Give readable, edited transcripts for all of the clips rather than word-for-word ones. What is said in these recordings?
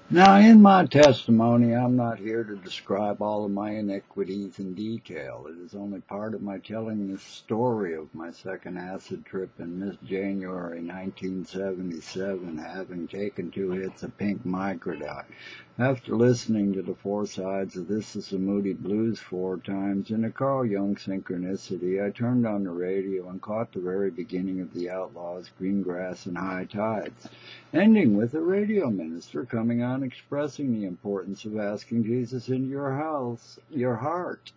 Now, in my testimony, I'm not here to describe all of my iniquities in detail. It is only part of my telling the story of my second acid trip in mid-January 1977, having taken 2 hits of pink microdot. After listening to the four sides of This Is the Moody Blues 4 times in a Carl Jung synchronicity, I turned on the radio and caught the very beginning of the Outlaws, Green Grass, and High Tides, ending with a radio minister coming on expressing the importance of asking Jesus into your house, your heart.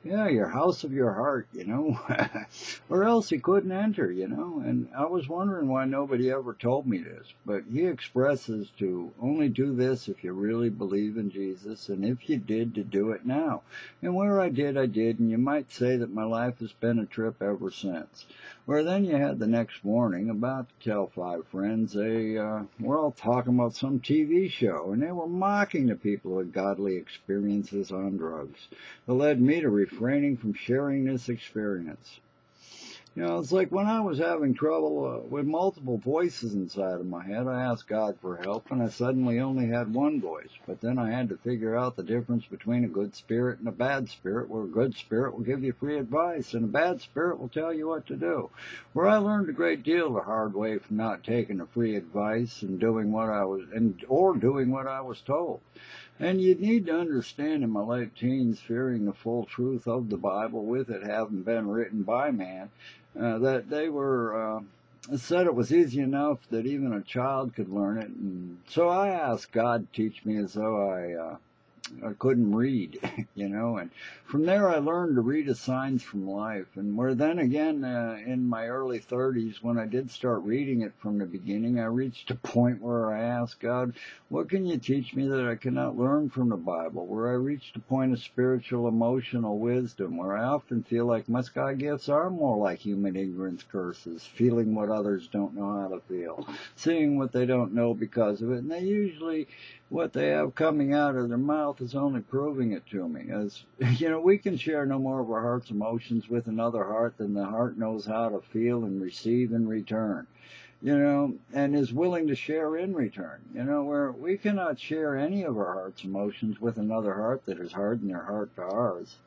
Yeah, your house of your heart, or else he couldn't enter, and I was wondering why nobody ever told me this, but he expresses to only do this if you really believe in Jesus, and if you did, to do it now. And where I did, and you might say that my life has been a trip ever since. Where then you had the next morning, about to tell 5 friends, they were all talking about some TV show, and they were mocking the people with godly experiences on drugs. It led me to refraining from sharing this experience. It's like when I was having trouble with multiple voices inside of my head, I asked God for help, and I suddenly only had one voice. But then I had to figure out the difference between a good spirit and a bad spirit, where a good spirit will give you free advice, and a bad spirit will tell you what to do. Where I learned a great deal the hard way from not taking the free advice and doing what I was told. And you need to understand in my late teens, fearing the full truth of the Bible, with it having been written by man, that they were said it was easy enough that even a child could learn it. And so I asked God to teach me as though I couldn't read, and from there I learned to read the signs from life. And where then again, in my early 30s, when I did start reading it from the beginning, I reached a point where I asked God, what can you teach me that I cannot learn from the Bible? Where I reached a point of spiritual, emotional wisdom, where I often feel like my sky gifts are more like human ignorance curses, feeling what others don't know how to feel, seeing what they don't know because of it, and they usually what they have coming out of their mouth is only proving it to me. As we can share no more of our heart's emotions with another heart than the heart knows how to feel and receive in return, and is willing to share in return, where we cannot share any of our heart's emotions with another heart that has hardened their heart to ours.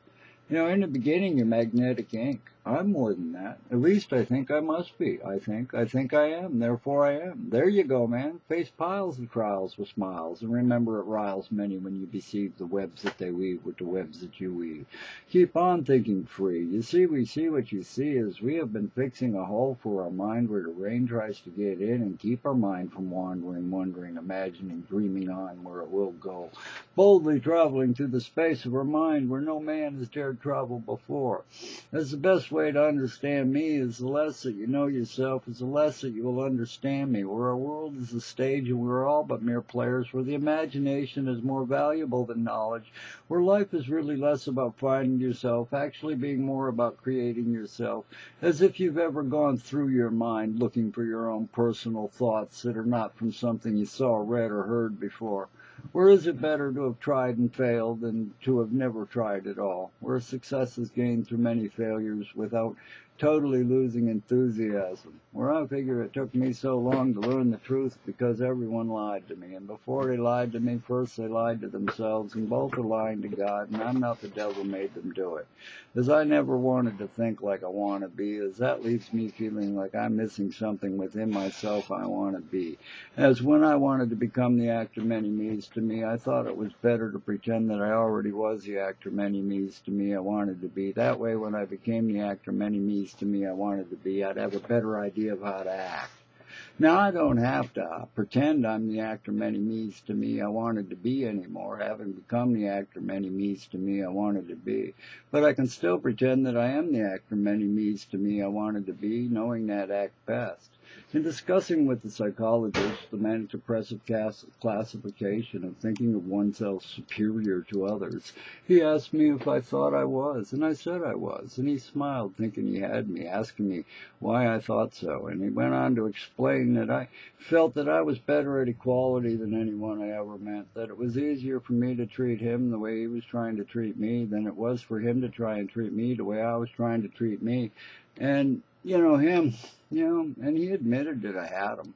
In the beginning, you're magnetic ink. I'm more than that. At least I think I must be. I think I am. Therefore I am. There you go, man. Face piles of trials with smiles, and remember it riles many when you deceive the webs that they weave with the webs that you weave. Keep on thinking free. You see, we see what you see is we have been fixing a hole for our mind where the rain tries to get in and keep our mind from wandering, wondering, imagining, dreaming on where it will go. Boldly traveling through the space of our mind where no man has dared travel before. That's the best way to understand me, is the less that you know yourself, is the less that you will understand me, where our world is a stage and we're all but mere players, where the imagination is more valuable than knowledge, where life is really less about finding yourself, actually being more about creating yourself, as if you've ever gone through your mind looking for your own personal thoughts that are not from something you saw, read, or heard before. Where is it better to have tried and failed than to have never tried at all? Where success is gained through many failures without totally losing enthusiasm. Where I figure it took me so long to learn the truth because everyone lied to me. And before they lied to me, first they lied to themselves, and both are lying to God, and I'm not the devil made them do it. As I never wanted to think like I want to be, as that leaves me feeling like I'm missing something within myself I want to be. As when I wanted to become the actor many me's to me, I thought it was better to pretend that I already was the actor many me's to me I wanted to be. That way, when I became the actor many me's to me I wanted to be, I'd have a better idea of how to act. Now, I don't have to pretend I'm the actor many me's to me I wanted to be anymore, having become the actor many me's to me I wanted to be. But I can still pretend that I am the actor many me's to me I wanted to be, knowing that act best. In discussing with the psychologist the manic-depressive classification of thinking of oneself superior to others, he asked me if I thought I was, and I said I was, and he smiled, thinking he had me, asking me why I thought so, and he went on to explain that I felt that I was better at equality than anyone I ever met, that it was easier for me to treat him the way he was trying to treat me than it was for him to try and treat me the way I was trying to treat me, and and he admitted that I had him.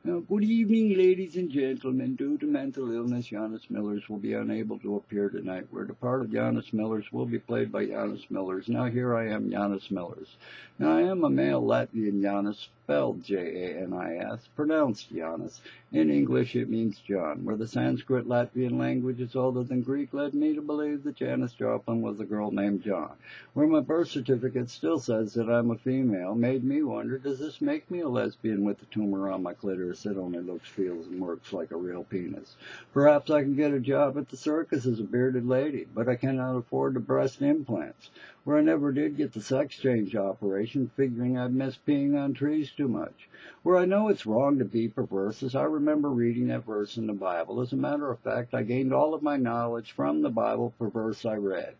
Good evening, ladies and gentlemen. Due to mental illness, Giannis Millers will be unable to appear tonight. Where the part of Giannis Millers will be played by Giannis Millers. Now here I am, Giannis Millers. Now I am a male Latvian Giannis, spelled Janis, pronounced Giannis. In English it means John. Where the Sanskrit Latvian language is older than Greek led me to believe that Janis Joplin was a girl named John. Where my birth certificate still says that I'm a female, made me wonder, does this make me a lesbian with the tumor on my clitoris that only looks, feels, and works like a real penis? Perhaps I can get a job at the circus as a bearded lady, but I cannot afford the breast implants. Where I never did get the sex change operation, figuring I'd miss peeing on trees too much. Where I know it's wrong to be perverse, as I remember reading that verse in the Bible. As a matter of fact, I gained all of my knowledge from the Bible per verse I read.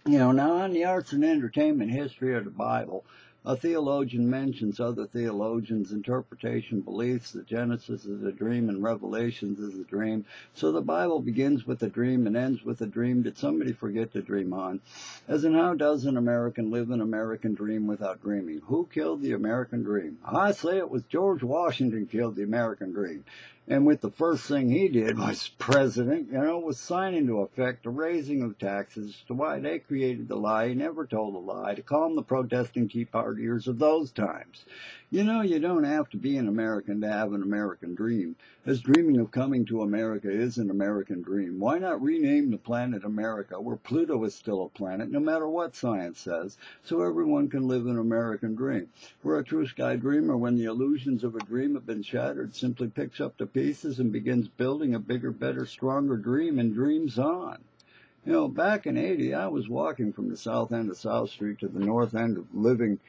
Now on the arts and entertainment history of the Bible, a theologian mentions other theologians' interpretation beliefs that Genesis is a dream and Revelations is a dream. So the Bible begins with a dream and ends with a dream. Did somebody forget to dream on? As in, how does an American live an American dream without dreaming? Who killed the American dream? I say it was George Washington killed the American dream. And with the first thing he did was president, was sign into effect the raising of taxes, to why they created the lie. He never told a lie, to calm the protesting Tea Partiers of those times. You don't have to be an American to have an American dream, as dreaming of coming to America is an American dream. Why not rename the planet America, where Pluto is still a planet, no matter what science says, so everyone can live an American dream? Where a true sky dreamer, when the illusions of a dream have been shattered, simply picks up the pieces and begins building a bigger, better, stronger dream and dreams on. Back in '80, I was walking from the south end of South Street to the north end living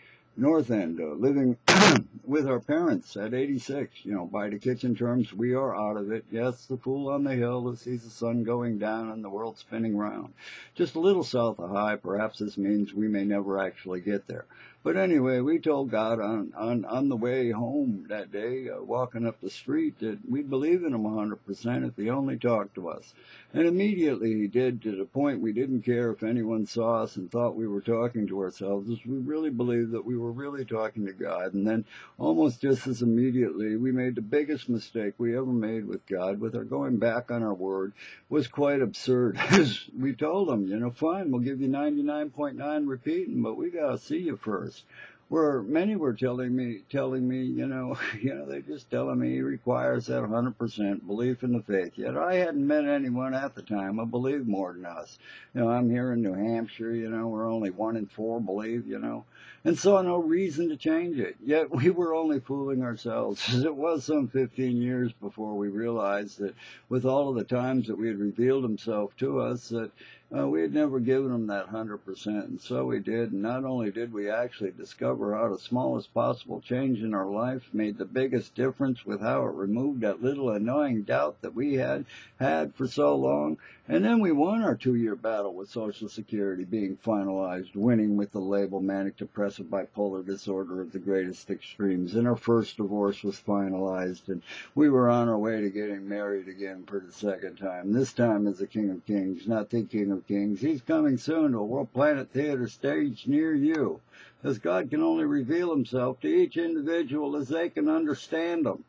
with our parents at 86. By the kitchen terms, we are out of it. Yes, the fool on the hill who sees the sun going down and the world spinning round. Just a little south of high. Perhaps this means we may never actually get there. But anyway, we told God on the way home that day, walking up the street, that we'd believe in him 100% if he only talked to us. And immediately he did, to the point we didn't care if anyone saw us and thought we were talking to ourselves, as we really believed that we were really talking to God. And then almost just as immediately, we made the biggest mistake we ever made with God, with our going back on our word. Was quite absurd. We told him, fine, we'll give you 99.9 repeating, but we got to see you first. Where many were telling me, they just telling me he requires that 100% belief in the faith. Yet I hadn't met anyone at the time who believed more than us. I'm here in New Hampshire, we're only 1 in 4 believe, and saw no reason to change it. Yet we were only fooling ourselves, as it was some 15 years before we realized that with all of the times that we had revealed himself to us, that we had never given him that 100%, and so we did. And not only did we actually discover how the smallest possible change in our life made the biggest difference, with how it removed that little annoying doubt that we had for so long, and then we won our 2-year battle with Social Security being finalized, winning with the label manic depressive bipolar disorder of the greatest extremes, and our first divorce was finalized, and we were on our way to getting married again for the second time, this time as the King of Kings, not the King of Kings. He's coming soon to a World Planet Theater stage near you, as God can only reveal himself to each individual as they can understand him.